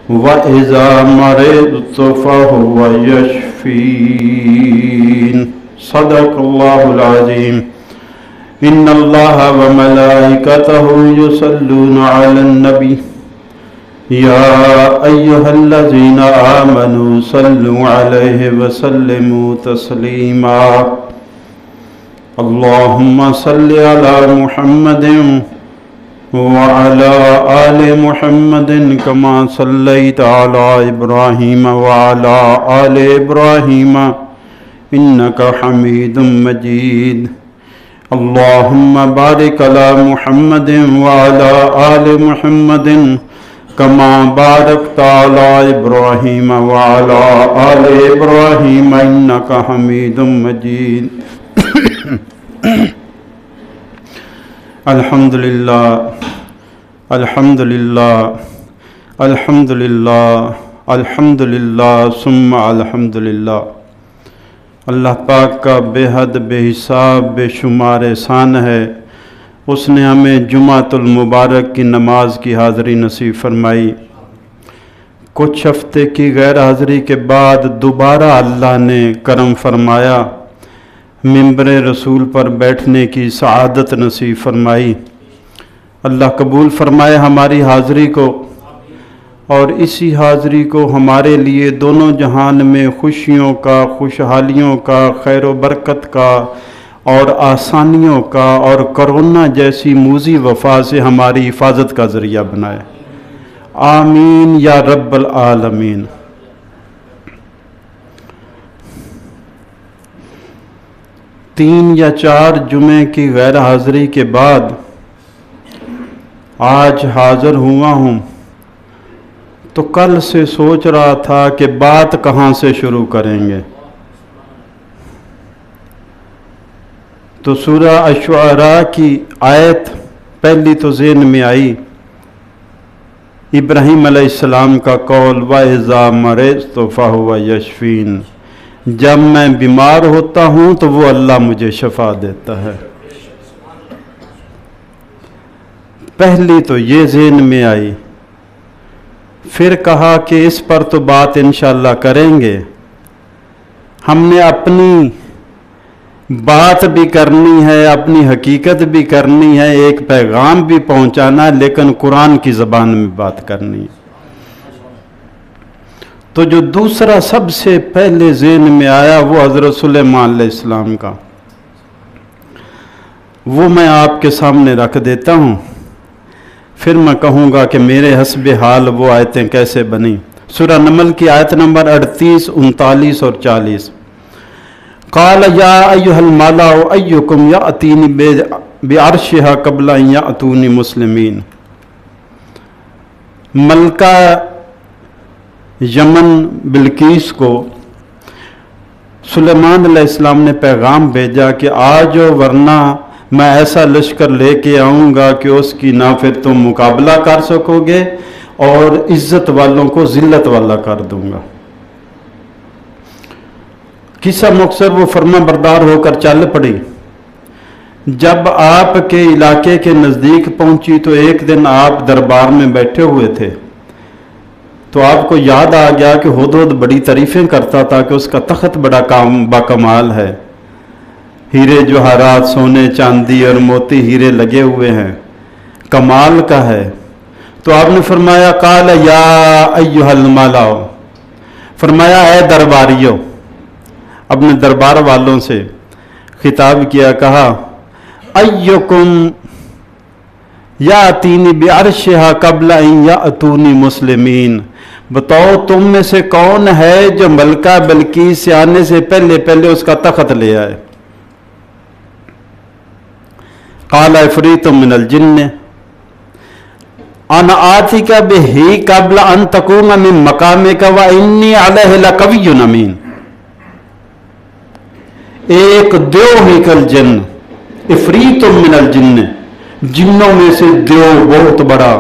وَإِذَا مَرِضْتُ فَهُوَ يَشْفِينِ صدق اللہ العظیم ان اللہ وملائکتہ یصلون علی النبی یا ایہا الذین آمنوا صلوا علیہ وسلموا تسلیما اللہم صل علی محمد وعلى آل محمد كما صليت على إبراهيم وعلى آل إبراهيم إنك حميد مجيد اللهم بارك على محمد وعلى آل محمد كما باركت على إبراهيم وعلى آل إبراهيم إنك حميد مجيد الحمدللہ الحمدللہ الحمدللہ الحمدللہ ثم الحمدللہ۔ اللہ پاک کا بے حد بے حساب بے شمار احسان ہے، اس نے ہمیں جمعۃ المبارک کی نماز کی حاضری نصیب فرمائی۔ کچھ ہفتے کی غیر حاضری کے بعد دوبارہ اللہ نے کرم فرمایا، منبر رسول پر بیٹھنے کی سعادت نصیب فرمائی۔ اللہ قبول فرمائے ہماری حاضری کو، اور اسی حاضری کو ہمارے لیے دونوں جہان میں خوشیوں کا، خوشحالیوں کا، خیر و برکت کا اور آسانیوں کا اور کرونا جیسی موذی وفا سے ہماری حفاظت کا ذریعہ بنائے، آمین یا رب العالمین۔ 3 یا 4 جمعے کی غیر حاضری کے بعد آج حاضر ہوا ہوں، تو کل سے سوچ رہا تھا کہ بات کہاں سے شروع کریں گے، تو سورہ الشعراء کی آیت پہلی تو ذہن میں آئی، ابراہیم علیہ السلام کا قول وَإِذَا مَرِضْتُ فَهُوَ يَشْفِينِ، جب میں بیمار ہوتا ہوں تو وہ اللہ مجھے شفا دیتا ہے۔ پہلی تو یہ ذہن میں آئی، پھر کہا کہ اس پر تو بات انشاءاللہ کریں گے، ہم نے اپنی بات بھی کرنی ہے، اپنی حقیقت بھی کرنی ہے، ایک پیغام بھی پہنچانا ہے، لیکن قرآن کی زبان میں بات کرنی ہے۔ تو جو دوسرا سب سے پہلے ذہن میں آیا وہ حضرت سلیمان علیہ السلام کا، وہ میں آپ کے سامنے رکھ دیتا ہوں، پھر میں کہوں گا کہ میرے حسب حال وہ آیتیں کیسے بنیں۔ سورہ نمل کی آیت نمبر 38، 39 اور 40۔ قال یا ایھا الملأ ایکم یأتینی بعرشھا قبل ان یأتونی مسلمین۔ ملکہ یمن بلقیس کو سلیمان علیہ السلام نے پیغام بھیجا کہ آجو ورنہ میں ایسا لشکر لے کے آؤں گا کہ اس کی نہ پھر تم مقابلہ کر سکو گے اور عزت والوں کو ذلت والا کر دوں گا۔ قصہ مختصر وہ فرما بردار ہو کر چل پڑی۔ جب آپ کے علاقے کے نزدیک پہنچی تو ایک دن آپ دربار میں بیٹھے ہوئے تھے، تو آپ کو یاد آ گیا کہ ہدہد بڑی تعریفیں کرتا تھا کہ اس کا تخت بڑا باکمال ہے، ہیرے جواہرات سونے چاندی اور موتی ہیرے لگے ہوئے ہیں، کمال کا ہے۔ تو آپ نے فرمایا قال یا ایھا الملأ، فرمایا اے درباریو، اپنے دربار والوں سے خطاب کیا، کہا ایکم یاتینی بعرشھا قبل ان یاتونی مسلمین، بتاؤ تم میں سے کون ہے جو ملکہ بلقیس سے آنے سے پہلے اس کا تخت لے آئے۔ قال عفریت من الجن انا آتیک بہ قبل ان تقوم من مقامک وانی علیہ لقوی امین۔ ایک دیو ہیکل جن، عفریت من الجن، جنوں میں سے دیو بہت بڑا،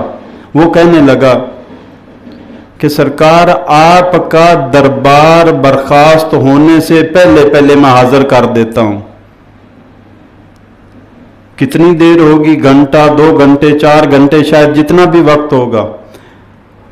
وہ کہنے لگا کہ سرکار آپ کا دربار برخاست ہونے سے پہلے میں حاضر کر دیتا ہوں۔ کتنی دیر ہوگی؟ گھنٹہ، 2 گھنٹے، 4 گھنٹے، شاید جتنا بھی وقت ہوگا۔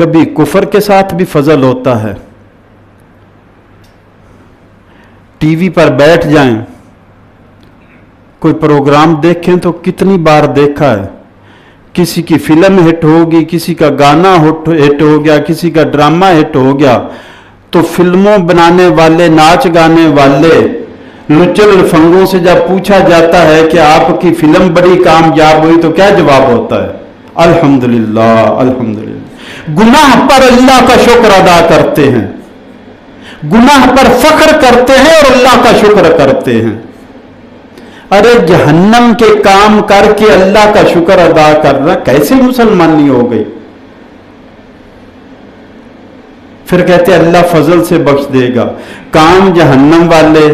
کبھی کفر کے ساتھ بھی فضل ہوتا ہے. ٹی وی پر بیٹھ جائیں, کوئی پروگرام دیکھیں تو کتنی بار دیکھا ہے, کسی کی فلم ہٹ ہوگی, کسی کا گانا ہٹ ہو گیا, کسی کا ڈرامہ ہٹ ہو گیا, تو فلموں بنانے والے, ناچ گانے والے لچل لفنگوں سے جب پوچھا جاتا ہے کہ آپ کی فلم بڑی کامیاب ہوئی تو کیا جواب ہوتا ہے؟ الحمدللہ الحمدللہ. گناہ پر اللہ کا شکر ادا کرتے ہیں, گناہ پر فخر کرتے ہیں اور اللہ کا شکر کرتے ہیں. ارے جہنم کے کام کر کے اللہ کا شکر ادا کرنا کیسے مسلمانی ہو گئی؟ پھر کہتے اللہ فضل سے بخش دے گا. کام جہنم والے,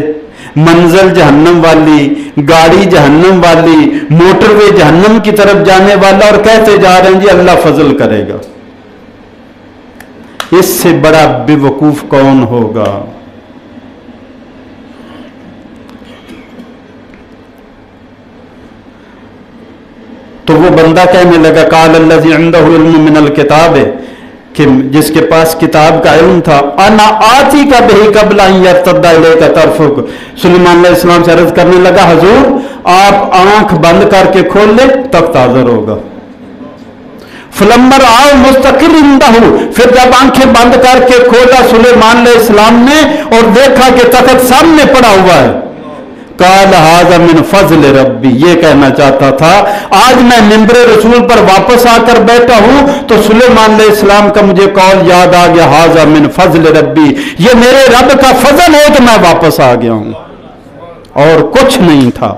منزل جہنم والی, گاڑی جہنم والی, موٹر وے جہنم کی طرف جانے والا, اور کہتے جا رہے ہیں جی اللہ فضل کرے گا. اس سے بڑا بے وقوف کون ہوگا؟ تو وہ بندہ کہنے لگا قال الذی عنده علم من الکتاب, کہ جس کے پاس کتاب کا علم تھا, انا آتی کا بہی قبل ان یرتد الیک طرفک. سلیمان علیہ السلام سے عرض کرنے لگا حضور آپ آنکھ بند کر کے کھول لیں تخت حاضر ہوگا. فلمر آؤ مستقر اندہ, پھر جب آنکھیں بند کر کے کھولا سلیمان علیہ السلام نے اور دیکھا کہ تخت سامنے پڑا ہوا ہے, قال ھذا من فضل ربی, یہ کہنا چاہتا تھا آج میں منبر رسول پر واپس آ کر بیٹھا ہوں تو سلیمان علیہ السلام کا مجھے قول یاد آ گیا, ھذا من فضل ربی, یہ میرے رب کا فضل ہے کہ میں واپس آ گیا ہوں. اور کچھ نہیں تھا,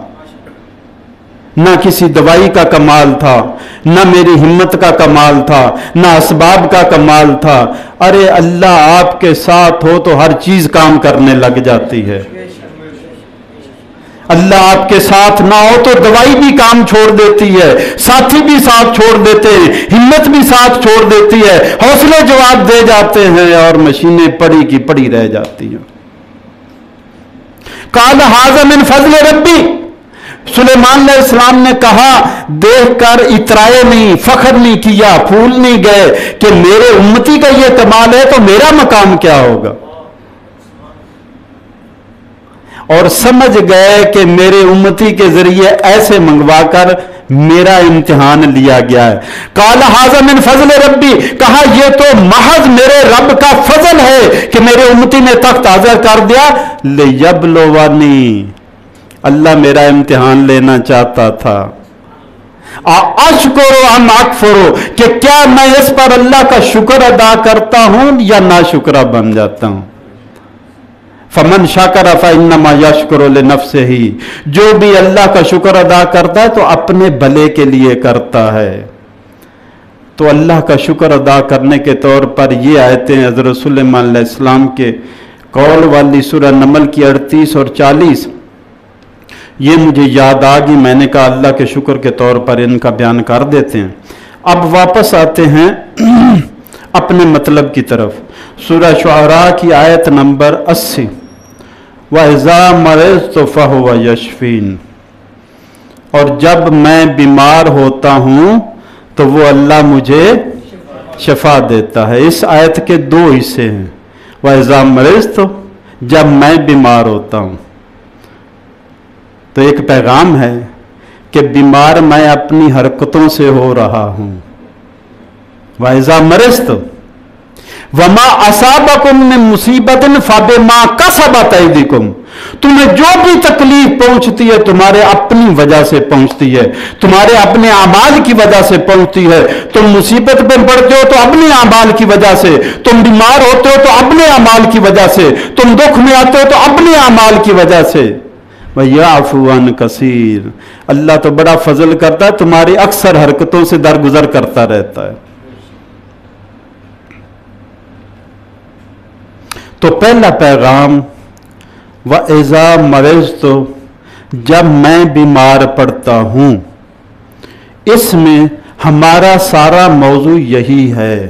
نہ کسی دوائی کا کمال تھا, نہ میری ہمت کا کمال تھا, نہ اسباب کا کمال تھا. ارے اللہ آپ کے ساتھ ہو تو ہر چیز کام کرنے لگ جاتی ہے. اللہ آپ کے ساتھ نہ ہو تو دوائی بھی کام چھوڑ دیتی ہے, ساتھی بھی ساتھ چھوڑ دیتے ہیں, ہمت بھی ساتھ چھوڑ دیتی ہے, حوصلے جواب دے جاتے ہیں, اور مشینیں پڑی کی پڑی رہ جاتی ہیں. قال ھذا من فضل ربی, سلیمان علیہ السلام نے کہا, دیکھ کر اترائے نہیں, فخر نہیں کیا, پھول نہیں گئے کہ میرے امتی کا یہ کمال ہے تو میرا مقام کیا ہوگا, اور سمجھ گئے کہ میرے امتی کے ذریعے ایسے منگوا کر میرا امتحان لیا گیا ہے. قال ھذا من فضل ربی, کہا یہ تو محض میرے رب کا فضل ہے کہ میرے امتی نے تخت حاضر کر دیا. لیبلونی, اللہ میرا امتحان لینا چاہتا تھا. اشکرو ام اکفرو, کہ کیا میں اس پر اللہ کا شکر ادا کرتا ہوں یا ناشکرہ بن جاتا ہوں. فمن شکر فانما یشکر لنفسہ, جو بھی اللہ کا شکر ادا کرتا ہے تو اپنے بھلے کے لیے کرتا ہے. تو اللہ کا شکر ادا کرنے کے طور پر یہ آیتیں حضرت سلیمان علیہ السلام کے قول والی سورہ نمل کی 38 اور 40 یہ مجھے یاد آ گئی. میں نے کہا اللہ کے شکر کے طور پر ان کا بیان کر دیتے ہیں. اب واپس آتے ہیں اپنے مطلب کی طرف. سورہ شعراء کی آیت نمبر 80, وَإِذَا مَرِضْتُ فَهُوَ يَشْفِينِ, اور جب میں بیمار ہوتا ہوں تو وہ اللہ مجھے شفا دیتا ہے. اس آیت کے دو حصے ہیں. وَإِذَا مَرِضْتُ, جب میں بیمار ہوتا ہوں, تو ایک پیغام ہے کہ بیمار میں اپنی حرکتوں سے ہو رہا ہوں. وَإِذَا مَرِضْتُ وَمَا أَصَابَكُم مِّن مُّصِيبَةٍ فَبِمَا كَسَبَتْ أَيْدِيكُمْ, تمہیں جو بھی تکلیف پہنچتی ہے تمہارے اپنی وجہ سے پہنچتی ہے, تمہارے اپنے اعمال کی وجہ سے پہنچتی ہے. تم مصیبت میں پڑتے ہو تو اپنے اعمال کی وجہ سے, تم بیمار ہوتے ہو تو اپنے اعمال کی وجہ سے, تم دکھ میں آتے ہو تو اپنے اعمال کی وجہ سے. وَيَعْفُو عَنْ كَثِيرٍ, اللہ تو بڑا فضل کرتا ہے, تمہاری اکثر حرکتوں سے درگزر کرتا رہتا ہے. تو پہلا پیغام وَإِذَا مَرِضْتُ, جب میں بیمار پڑتا ہوں, اس میں ہمارا سارا موضوع یہی ہے.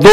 2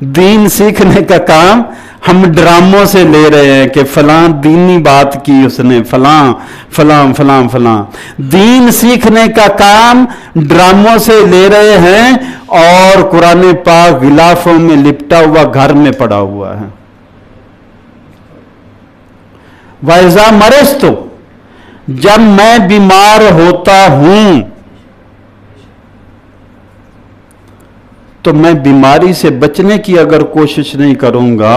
دین سیکھنے کا کام ہم ڈراموں سے لے رہے ہیں کہ فلاں دینی بات کی اس نے، فلاں فلاں فلاں فلاں. دین سیکھنے کا کام ڈراموں سے لے رہے ہیں اور قرآن پاک غلافوں میں لپٹا ہوا گھر میں پڑا ہوا ہے. وَإِذَا مَرِضْتُ، جب میں بیمار ہوتا ہوں تو میں بیماری سے بچنے کی اگر کوشش نہیں کروں گا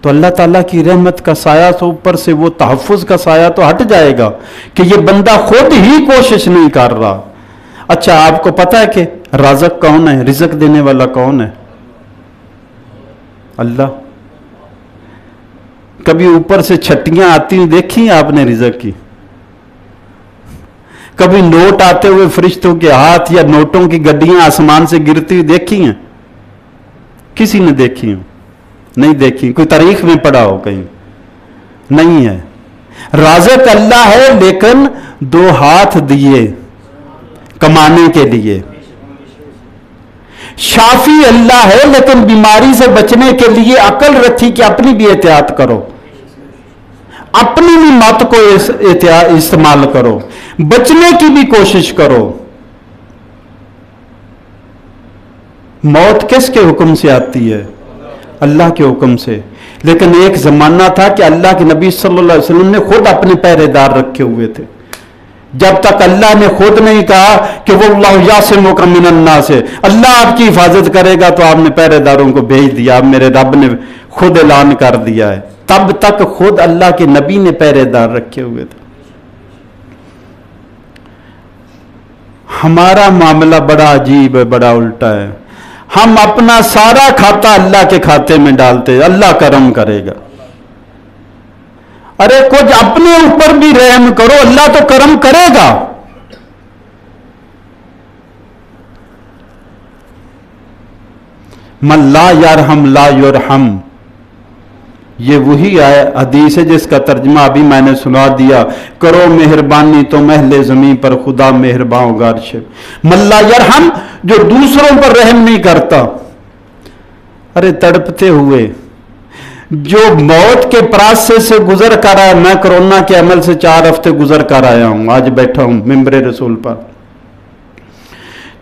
تو اللہ تعالیٰ کی رحمت کا سایہ تو اوپر سے وہ تحفظ کا سایہ تو ہٹ جائے گا کہ یہ بندہ خود ہی کوشش نہیں کر رہا. اچھا آپ کو پتا ہے کہ رازق کون ہے، رزق دینے والا کون ہے؟ اللہ. کبھی اوپر سے چھٹیاں آتی ہیں دیکھی آپ نے رزق کی؟ کبھی نوٹ آتے ہوئے فرشتوں کے ہاتھ یا نوٹوں کی گڈیاں آسمان سے گرتی ہوئی دیکھی ہیں؟ کسی نے دیکھی ہیں؟ نہیں دیکھی. کوئی تاریخ میں پڑھا ہو کہیں؟ نہیں ہے. رازق اللہ ہے لیکن دو ہاتھ دیے کمانے کے لیے. شافی اللہ ہے لیکن بیماری سے بچنے کے لیے عقل رکھی کہ اپنی بھی احتیاط کرو، اپنی بھی مت کو استعمال کرو، بچنے کی بھی کوشش کرو. موت کس کے حکم سے آتی ہے؟ اللہ کے حکم سے. لیکن ایک زمانہ تھا کہ اللہ کے نبی صلی اللہ علیہ وسلم نے خود اپنے پہرے دار رکھے ہوئے تھے. جب تک اللہ نے خود نہیں کہا کہ وہ اللہ یعصمک من الناس، اللہ آپ کی حفاظت کرے گا، تو آپ نے پہرے داروں کو بھیج دیا. میرے رب نے خود اعلان کر دیا ہے. تب تک خود اللہ کے نبی نے پہرے دار رکھے ہوئے تھے. ہمارا معاملہ بڑا عجیب ہے، بڑا الٹا ہے. ہم اپنا سارا کھاتا اللہ کے کھاتے میں ڈالتے، اللہ کرم کرے گا. ارے کچھ اپنے اوپر بھی رحم کرو، اللہ تو کرم کرے گا. من لا یرحم لا یرحم، یہ وہی حدیث ہے جس کا ترجمہ ابھی میں نے سنا دیا. کرو مہربانی تو اہل زمین پر خدا مہرباں ہوگا عرش. من لا یرحم، جو دوسروں پر رحم نہیں کرتا. ارے تڑپتے ہوئے جو موت کے پراسے سے گزر کر آیا، میں کرونا کے عمل سے 4 ہفتے گزر کر آیا ہوں، آج بیٹھا ہوں ممبر رسول پر.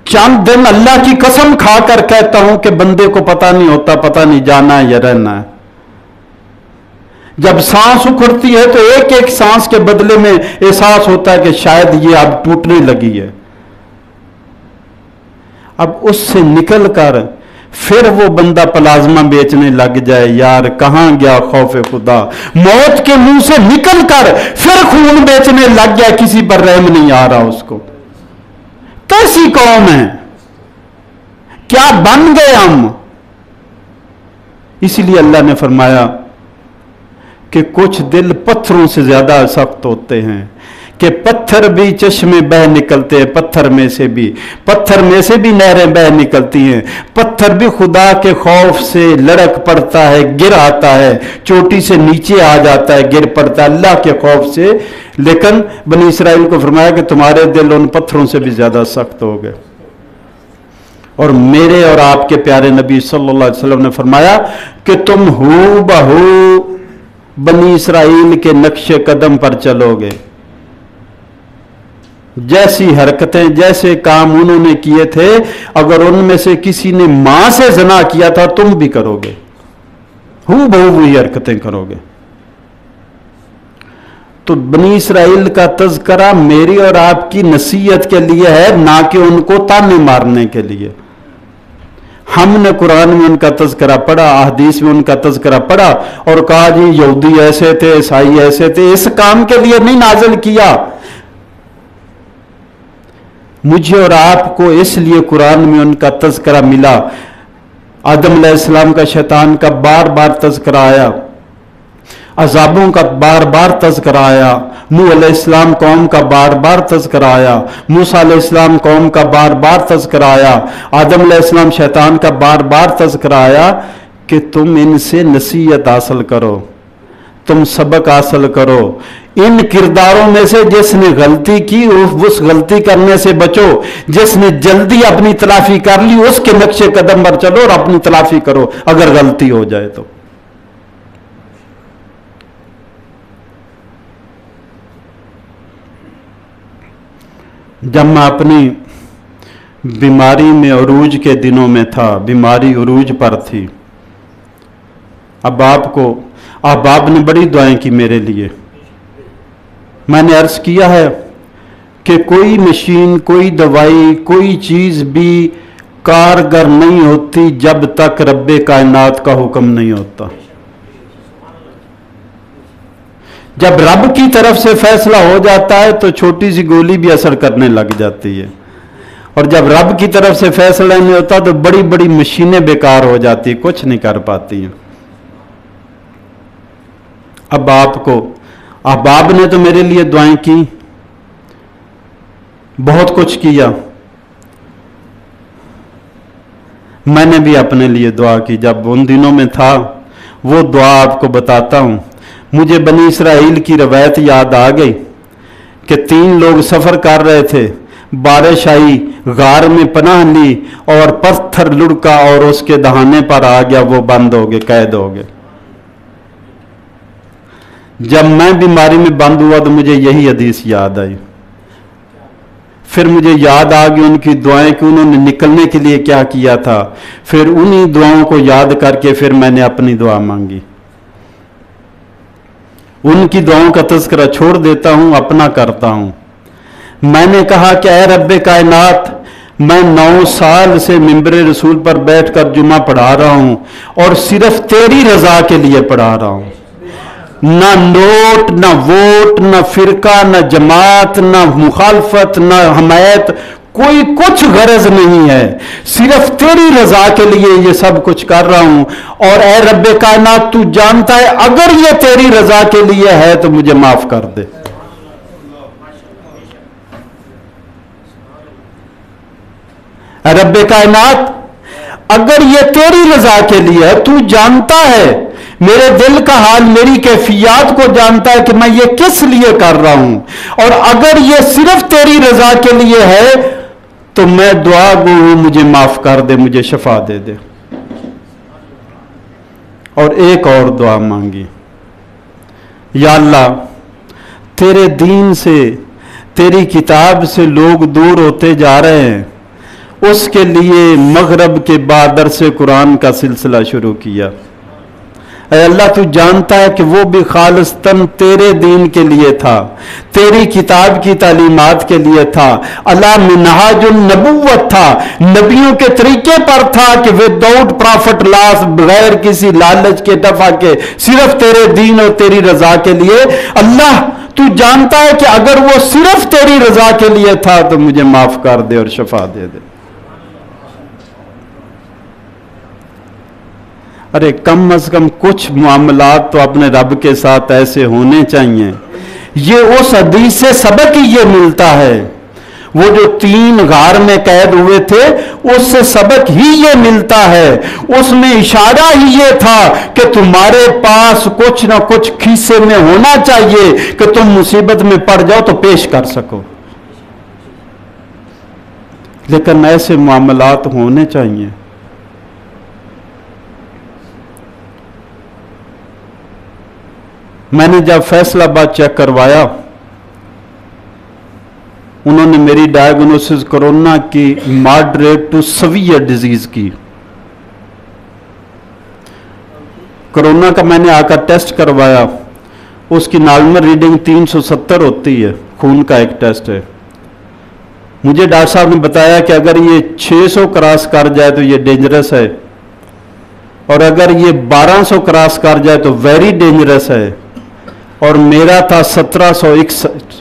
چند دن اللہ کی قسم کھا کر کہتا ہوں کہ بندے کو پتہ نہیں ہوتا، پتہ نہیں جانا ہے یا رہنا ہے. جب سانس اکھڑتی ہے تو ایک ایک سانس کے بدلے میں احساس ہوتا ہے کہ شاید یہ اب ٹوٹنے لگی ہے. اب اس سے نکل کر پھر وہ بندہ پلازمہ بیچنے لگ جائے، یار کہاں گیا خوف خدا. موت کے منہ سے نکل کر پھر خون بیچنے لگ گیا، کسی پر رحم نہیں آ رہا اس کو. کیسی قوم ہے، کیا بن گئے ہم. اسی لیے اللہ نے فرمایا کہ کچھ دل پتھروں سے زیادہ سخت ہوتے ہیں، کہ پتھر بھی چشمے بہ نکلتے ہیں، پتھر میں سے بھی نہریں بہ نکلتی ہیں. پتھر بھی خدا کے خوف سے لڑک پڑتا ہے، گر آتا ہے، چوٹی سے نیچے آ جاتا ہے، گر پڑتا ہے اللہ کے خوف سے. لیکن بنی اسرائیل کو فرمایا کہ تمہارے دل ان پتھروں سے بھی زیادہ سخت ہو گئے. اور میرے اور آپ کے پیارے نبی صلی اللہ علیہ وسلم نے فرمایا کہ تم ہو بہو بنی اسرائیل کے نقش قدم پر چلو گے. جیسی حرکتیں، جیسے کام انہوں نے کیے تھے، اگر ان میں سے کسی نے ماں سے زنا کیا تھا تم بھی کرو گے، ہو بہو وہی حرکتیں کرو گے. تو بنی اسرائیل کا تذکرہ میری اور آپ کی نصیحت کے لیے ہے، نہ کہ ان کو تانے مارنے کے لیے. ہم نے قرآن میں ان کا تذکرہ پڑھا، احادیث میں ان کا تذکرہ پڑھا اور کہا جی یہودی ایسے تھے، عیسائی ایسے تھے. اس کام کے لیے نہیں نازل کیا. مجھے اور آپ کو اس لیے قرآن میں ان کا تذکرہ ملا. آدم علیہ السلام کا شیطان کا بار بار تذکرہ آیا، عذابوں کا بار بار تذکرہ آیا، نوح علیہ السلام قوم کا بار بار تذکرہ آیا، موسیٰ علیہ السلام قوم کا بار بار تذکرہ آیا، آدم علیہ السلام شیطان کا بار بار تذکرہ آیا کہ تم ان سے نصیحت حاصل کرو، تم سبق حاصل کرو. ان کرداروں میں سے جس نے غلطی کی اس غلطی کرنے سے بچو، جس نے جلدی اپنی تلافی کر لی اس کے نقش قدم پر چلو اور اپنی تلافی کرو اگر غلطی ہو جائے تو۔ جب میں اپنی بیماری میں عروج کے دنوں میں تھا، بیماری عروج پر تھی، احباب نے بڑی دعائیں کی میرے لیے۔ میں نے عرض کیا ہے کہ کوئی مشین، کوئی دوائی، کوئی چیز بھی کارگر نہیں ہوتی جب تک رب کائنات کا حکم نہیں ہوتا۔ جب رب کی طرف سے فیصلہ ہو جاتا ہے تو چھوٹی سی گولی بھی اثر کرنے لگ جاتی ہے، اور جب رب کی طرف سے فیصلہ نہیں ہوتا تو بڑی بڑی مشینیں بیکار ہو جاتی، کچھ نہیں کر پاتی ہیں۔ احباب نے تو میرے لیے دعائیں کی، بہت کچھ کیا، میں نے بھی اپنے لیے دعا کی۔ جب ان دنوں میں تھا وہ دعا آپ کو بتاتا ہوں، مجھے بنی اسرائیل کی روایت یاد آ گئی کہ 3 لوگ سفر کر رہے تھے، بارش آئی، غار میں پناہ لی اور پتھر لڑکا اور اس کے دہانے پر آ گیا، وہ بند ہو گئے، قید ہو گئے۔ جب میں بیماری میں بند ہوا تو مجھے یہی حدیث یاد آئی، پھر مجھے یاد آ گئی ان کی دعائیں کہ انہوں نے نکلنے کے لیے کیا کیا تھا، پھر انہی دعاؤں کو یاد کر کے پھر میں نے اپنی دعا مانگی۔ ان کی دعاؤں کا تذکرہ چھوڑ دیتا ہوں، اپنا کرتا ہوں۔ میں نے کہا کہ اے رب کائنات، میں 9 سال سے ممبر رسول پر بیٹھ کر جمعہ پڑھا رہا ہوں اور صرف تیری رضا کے لیے پڑھا رہا ہوں، نہ نوٹ، نہ ووٹ، نہ فرقہ، نہ جماعت، نہ مخالفت، نہ حمایت، کوئی کچھ غرض نہیں ہے، صرف تیری رضا کے لیے یہ سب کچھ کر رہا ہوں۔ اور اے رب کائنات، تو جانتا ہے اگر یہ تیری رضا کے لیے ہے تو مجھے معاف کر دے۔ اے رب کائنات، اگر یہ تیری رضا کے لیے ہے، تو جانتا ہے میرے دل کا حال، میری کیفیات کو جانتا ہے کہ میں یہ کس لیے کر رہا ہوں، اور اگر یہ صرف تیری رضا کے لیے ہے تو میں دعا گو ہوں، مجھے معاف کر دے، مجھے شفا دے دے۔ اور ایک اور دعا مانگی، یا اللہ، تیرے دین سے، تیری کتاب سے لوگ دور ہوتے جا رہے ہیں، اس کے لیے مغرب کے بعد درس قرآن کا سلسلہ شروع کیا۔ اے اللہ، تو جانتا ہے کہ وہ بھی خالصتاً تیرے دین کے لیے تھا، تیری کتاب کی تعلیمات کے لیے تھا، اللہ منہاج النبوت تھا، نبیوں کے طریقے پر تھا کہ وداؤٹ پرافٹ لاس، بغیر کسی لالچ کے دفع کے، صرف تیرے دین اور تیری رضا کے لیے۔ اللہ تو جانتا ہے کہ اگر وہ صرف تیری رضا کے لیے تھا تو مجھے معاف کر دے اور شفا دے دے۔ ارے کم از کم کچھ معاملات تو اپنے رب کے ساتھ ایسے ہونے چاہیے۔ یہ اس حدیث سے سبق ہی یہ ملتا ہے، وہ جو 3 غار میں قید ہوئے تھے اس سے سبق ہی یہ ملتا ہے، اس میں اشارہ ہی یہ تھا کہ تمہارے پاس کچھ نہ کچھ کھیسے میں ہونا چاہیے کہ تم مصیبت میں پڑ جاؤ تو پیش کر سکو، لیکن ایسے معاملات ہونے چاہیے۔ میں نے جب فیصل آباد چیک کروایا، انہوں نے میری ڈائیگنوسس کرونا کی ماڈریٹ ٹو سیویئر ڈیزیز کی۔ کرونا کا میں نے آ کر ٹیسٹ کروایا، اس کی نارمل ریڈنگ 370 ہوتی ہے، خون کا ایک ٹیسٹ ہے۔ مجھے ڈاکٹر صاحب نے بتایا کہ اگر یہ 600 کراس کر جائے تو یہ ڈینجرس ہے، اور اگر یہ 1200 کراس کر جائے تو ویری ڈینجرس ہے، اور میرا تھا 1761۔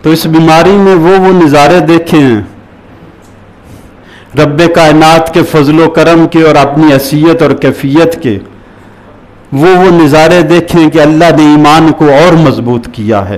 تو اس بیماری میں وہ نظارے دیکھے ہیں رب کائنات کے فضل و کرم کے اور اپنی حیثیت اور کیفیت کے، وہ نظارے دیکھیں کہ اللہ نے ایمان کو اور مضبوط کیا ہے،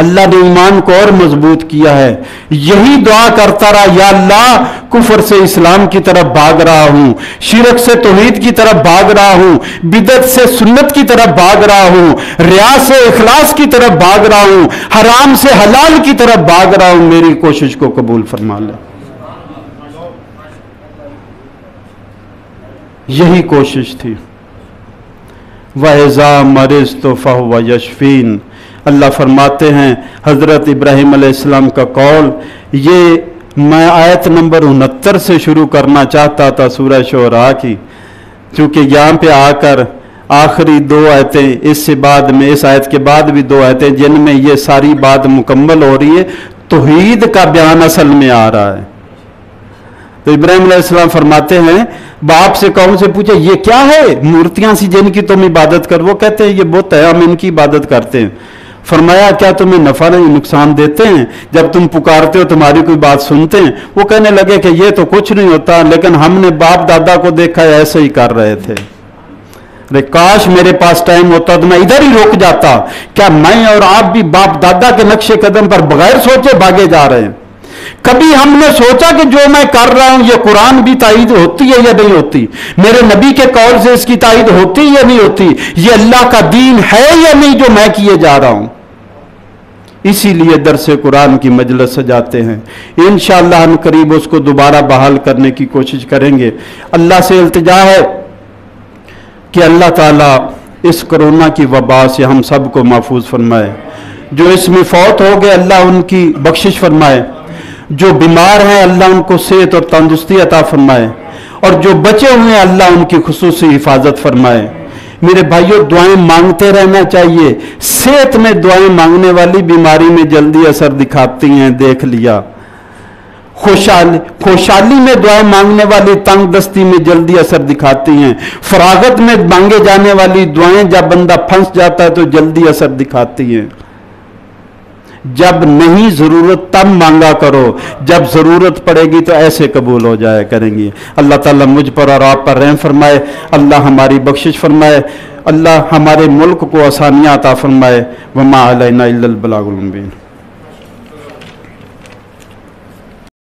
اللہ نے ایمان کو اور مضبوط کیا ہے. یہی دعا کرتا رہا، یا اللہ کفر سے اسلام کی طرف بھاگ رہا ہوں، شرک سے توحید کی طرف بھاگ رہا ہوں، بدعت سے سنت کی طرف بھاگ رہا ہوں، ریا سے اخلاص کی طرف بھاگ رہا ہوں، حرام سے حلال کی طرف بھاگ رہا ہوں، میری کوشش کو قبول فرما لے. یہی کوشش تھی. وَإِذَا مَرِضْتُ فَهُوَ يَشْفِينِ. اللہ فرماتے ہیں حضرت ابراہیم علیہ السلام کا قول، یہ میں آیت نمبر 69 سے شروع کرنا چاہتا تھا سورہ شعراء کی، چونکہ یہاں پہ آ کر آخری 2 آیتیں اس سے بعد میں، اس آیت کے بعد بھی 2 آیتیں جن میں یہ ساری بات مکمل ہو رہی ہے، توحید کا بیان اصل میں آ رہا ہے. تو ابراہیم علیہ السلام فرماتے ہیں، باپ سے قوم سے پوچھا یہ کیا ہے مورتیاں سی جن کی تم عبادت کر؟ وہ کہتے ہیں یہ بت ہے، ہم ان کی عبادت کرتے ہیں. فرمایا کیا تمہیں نفع نہیں نقصان دیتے ہیں؟ جب تم پکارتے ہو تمہاری کوئی بات سنتے ہیں؟ وہ کہنے لگے کہ یہ تو کچھ نہیں ہوتا، لیکن ہم نے باپ دادا کو دیکھا ہے ایسے ہی کر رہے تھے. کاش میرے پاس ٹائم ہوتا تو میں ادھر ہی رک جاتا. کیا میں اور آپ بھی باپ دادا کے نقش قدم پر بغیر سوچے بھاگے جا رہے ہیں؟ کبھی ہم نے سوچا کہ جو میں کر رہا ہوں یہ قرآن بھی تائید ہوتی ہے یا نہیں ہوتی؟ میرے نبی کے قول سے اس کی تائید ہوتی یا نہیں ہوتی؟ یہ اللہ کا دین ہے یا نہیں جو میں کیے جا رہا ہوں؟ اسی لیے درس قرآن کی مجلس سجاتے ہیں. انشاءاللہ ہم قریب اس کو دوبارہ بحال کرنے کی کوشش کریں گے. اللہ سے التجا ہے کہ اللہ تعالیٰ اس کرونا کی وبا سے ہم سب کو محفوظ فرمائے. جو اس میں فوت ہو گئے اللہ ان کی بخشش فرمائے، جو بیمار ہیں اللہ ان کو صحت اور تندرستی عطا فرمائے، اور جو بچے ہوئے ہیں اللہ ان کی خصوصی حفاظت فرمائے. میرے بھائیوں دعائیں مانگتے رہنا چاہیے. صحت میں دعائیں مانگنے والی بیماری میں جلدی اثر دکھاتی ہیں، دیکھ لیا. خوشحالی میں دعائیں مانگنے والی تنگ دستی میں جلدی اثر دکھاتی ہیں. فراغت میں مانگے جانے والی دعائیں جب بندہ پھنس جاتا ہے تو جلدی اثر دکھاتی ہیں. جب نہیں ضرورت تب مانگا کرو، جب ضرورت پڑے گی تو ایسے قبول ہو جایا کریں گی. اللہ تعالیٰ مجھ پر اور آپ پر رحم فرمائے، اللہ ہماری بخشش فرمائے، اللہ ہمارے ملک کو آسانیاں عطا فرمائے. وما علینا الا البلاغ المبین.